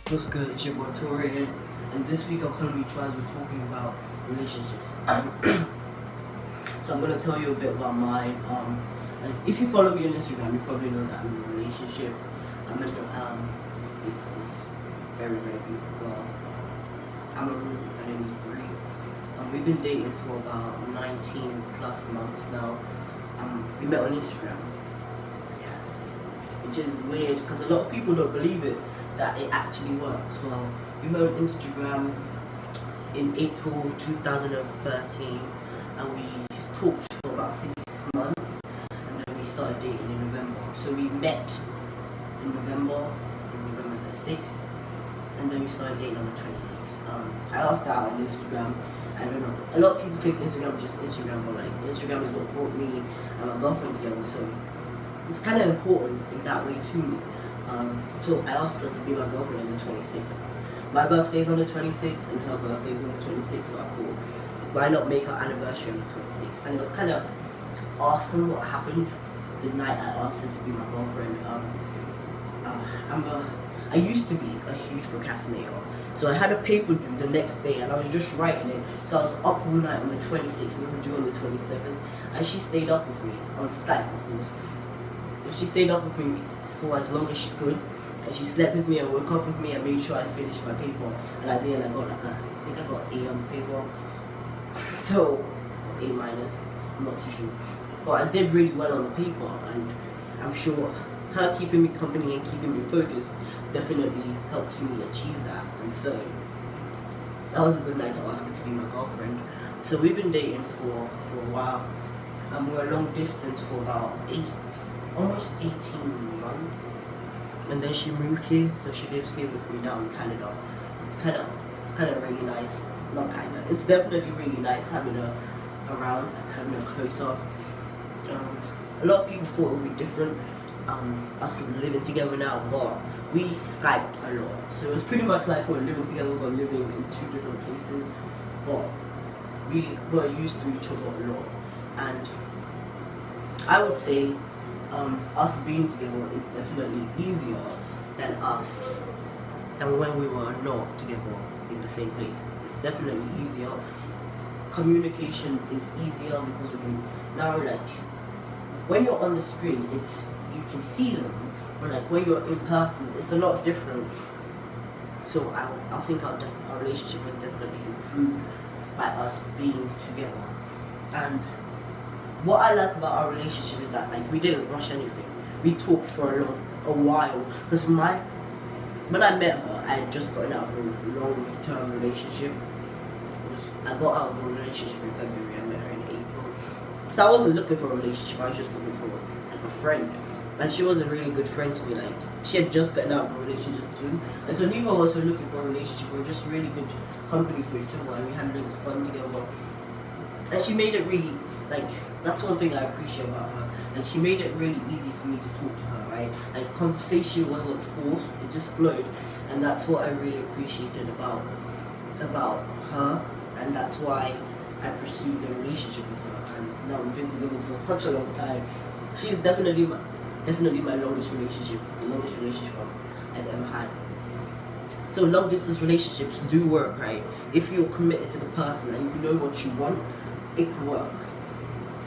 What's good? It's your boy Tori here, and this week on ColourMeTrans we're talking about relationships. So I'm gonna tell you a bit about mine. If you follow me on Instagram, you probably know that I'm in a relationship. I'm in with this very beautiful girl. Her name is Bree. We've been dating for about 19 plus months now. We met on Instagram. Yeah, which is weird because a lot of people don't believe it, that it actually works. Well, we met on Instagram in April 2013 and we talked for about 6 months and then we started dating in November. So we met in November, I think November the 6th, and then we started dating on the 26th. I asked her out on Instagram. I don't know, a lot of people think Instagram is just Instagram, but like Instagram is what brought me and my girlfriend together, so it's kind of important in that way too. So I asked her to be my girlfriend on the 26th. My birthday's on the 26th and her birthday's on the 26th, so I thought, why not make our anniversary on the 26th? And it was kind of awesome what happened the night I asked her to be my girlfriend. I used to be a huge procrastinator, so I had a paper due the next day and I was just writing it. So I was up all night on the 26th and it was due on the 27th, and she stayed up with me on Skype, of course. She stayed up with me for as long as she could, and she slept with me and woke up with me and made sure I finished my paper. And at the end I got like I think I got A on the paper, so A minus, I'm not too sure, but I did really well on the paper, and I'm sure her keeping me company and keeping me focused definitely helped me achieve that. And so that was a good night to ask her to be my girlfriend. So we've been dating for a while, and we're long distance for about almost 18 months, and then she moved here, so she lives here with me now in Canada. It's kind of really nice. Not kinda, it's definitely really nice having her around, having her closer. A lot of people thought it would be different, us living together now, but we Skyped a lot, so it was pretty much like we're living together but living in 2 different places, but we were used to each other a lot. And I would say us being together is definitely easier than when we were not together in the same place. It's definitely easier. Communication is easier because we can now, like, when you're on the screen, you can see them, but like when you're in person, it's a lot different. So I think our relationship was definitely improved by us being together. And what I like about our relationship is that, like, we didn't rush anything. We talked for a while, because when I met her, I had just gotten out of a long-term relationship. I got out of a relationship in February. I met her in April. So I wasn't looking for a relationship. I was just looking for like a friend. And she was a really good friend to me. Like, she had just gotten out of a relationship too, and so neither of us were looking for a relationship. We were just really good company for each other, and we had loads of fun together. And she made it really, like, that's one thing I appreciate about her. Like, she made it really easy for me to talk to her, right? Like, conversation wasn't forced, it just flowed. And that's what I really appreciated about her, and that's why I pursued the relationship with her. And now we've been together for such a long time. She's definitely my longest relationship, the longest relationship I've ever had. So long distance relationships do work, right? If you're committed to the person and you know what you want, it can work.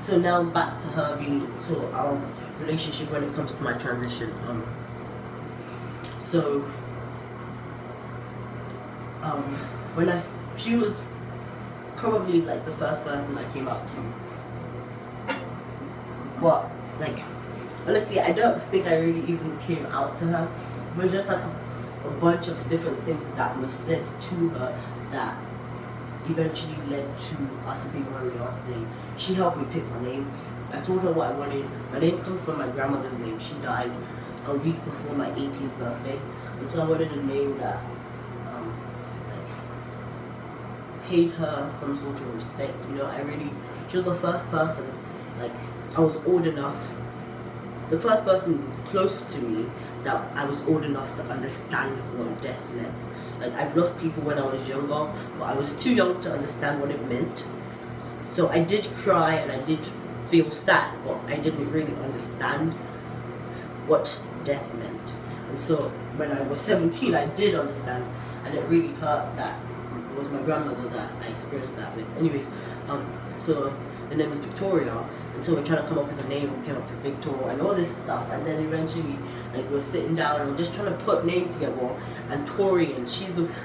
So now back to her our relationship when it comes to my transition. She was probably like the first person I came out to. But like, honestly, I don't think I really even came out to her. It was just like a bunch of different things that were said to her that eventually led to us being where we are today. She helped me pick my name. I told her what I wanted. My name comes from my grandmother's name. She died a week before my 18th birthday, and so I wanted a name that paid her some sort of respect. You know, she was the first person, like, I was old enough, the first person close to me that I was old enough to understand what death meant. Like, I've lost people when I was younger, but I was too young to understand what it meant. So I did cry and I did feel sad, but I didn't really understand what death meant. And so when I was 17, I did understand, and it really hurt that it was my grandmother that I experienced that with. Anyways, so the name is Victoria, and so we're trying to come up with a name. We came up with Victor and all this stuff, and then eventually, like, we're sitting down and we're just trying to put names together. And Torian,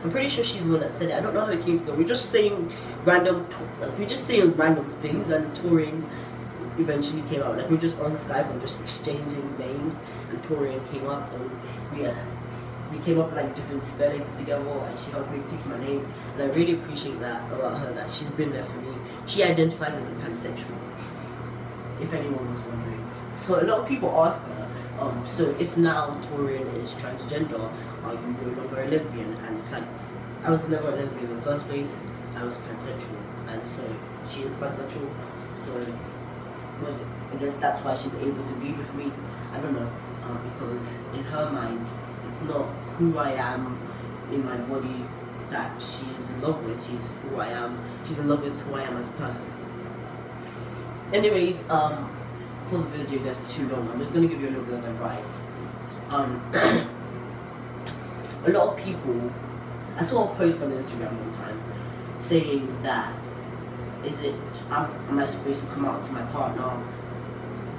I'm pretty sure she's the one that said it. I don't know how it came together. We're just saying random things, and Torian eventually came out. Like, we're just on Skype and just exchanging names, and Torian came up, and we came up with like different spellings together, and she helped me pick my name, and I really appreciate that about her, that she's been there for me. She identifies as a pansexual, if anyone was wondering. So a lot of people ask her, so if now Torian is transgender, are you no longer a lesbian? And it's like, I was never a lesbian in the first place, I was pansexual, and so she is pansexual, so I guess that's why she's able to be with me. I don't know, because in her mind, it's not who I am in my body that she's in love with, she's who I am, she's in love with who I am as a person. Anyways, before the video gets too long, I'm just going to give you a little bit of advice. A lot of people, I saw a post on Instagram one time saying that, am I supposed to come out to my partner?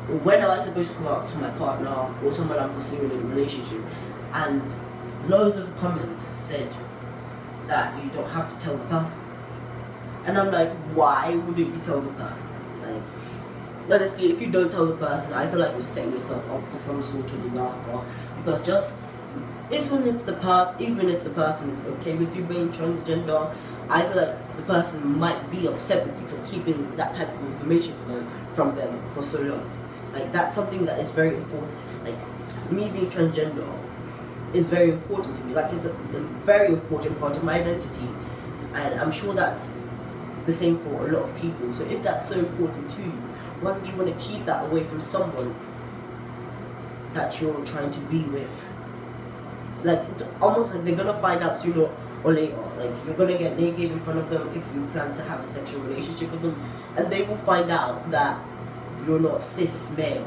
Or when am I supposed to come out to my partner or someone I'm pursuing in a relationship? And loads of the comments said that you don't have to tell the person. And I'm like, why wouldn't you tell the person? Like, honestly, if you don't tell the person, I feel like you're setting yourself up for some sort of disaster. Because even if the person is okay with you being transgender, I feel like the person might be upset with you for keeping that type of information from them for so long. Like, that's something that is very important. Like, me being transgender is very important to me. Like, it's a very important part of my identity, and I'm sure that's the same for a lot of people. So if that's so important to you, why would you want to keep that away from someone that you're trying to be with? Like, it's almost like they're gonna find out sooner or later. Like, you're gonna get naked in front of them if you plan to have a sexual relationship with them, and they will find out that you're not cis male.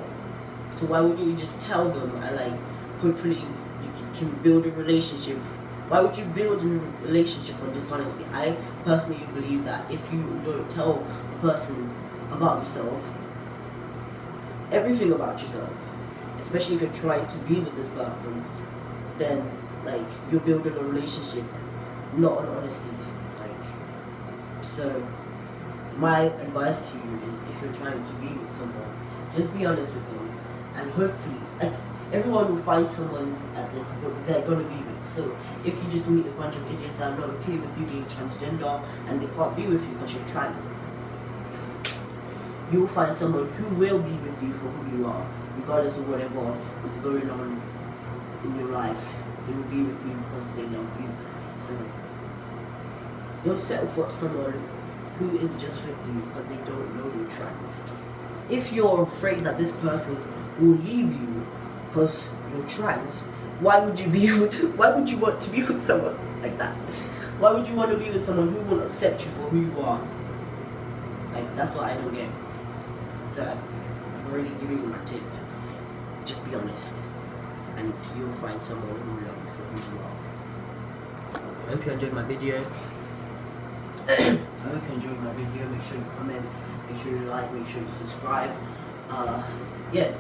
So why wouldn't you just tell them, and like, hopefully you can build a relationship? Why would you build a relationship on dishonesty? I personally believe that if you don't tell a person about yourself, everything about yourself, especially if you're trying to be with this person, then like, you're building a relationship not on honesty. Like, so my advice to you is, if you're trying to be with someone, just be honest with them, and hopefully, like, everyone will find someone that they're gonna be with. So if you just meet a bunch of idiots that are not okay with you being transgender and they can't be with you because you're trans, you'll find someone who will be with you for who you are, regardless of whatever is going on in your life. They will be with you because they love you. So don't settle for someone who is just with you because they don't know you're trans. If you're afraid that this person will leave you because you're trans, why would you want to be with someone like that? Why would you want to be with someone who won't accept you for who you are? Like, that's what I don't get. So I'm already giving you my tip. Just be honest, and you'll find someone who will love you for who you are. I hope you enjoyed my video. Make sure you comment, make sure you like, make sure you subscribe. Yeah.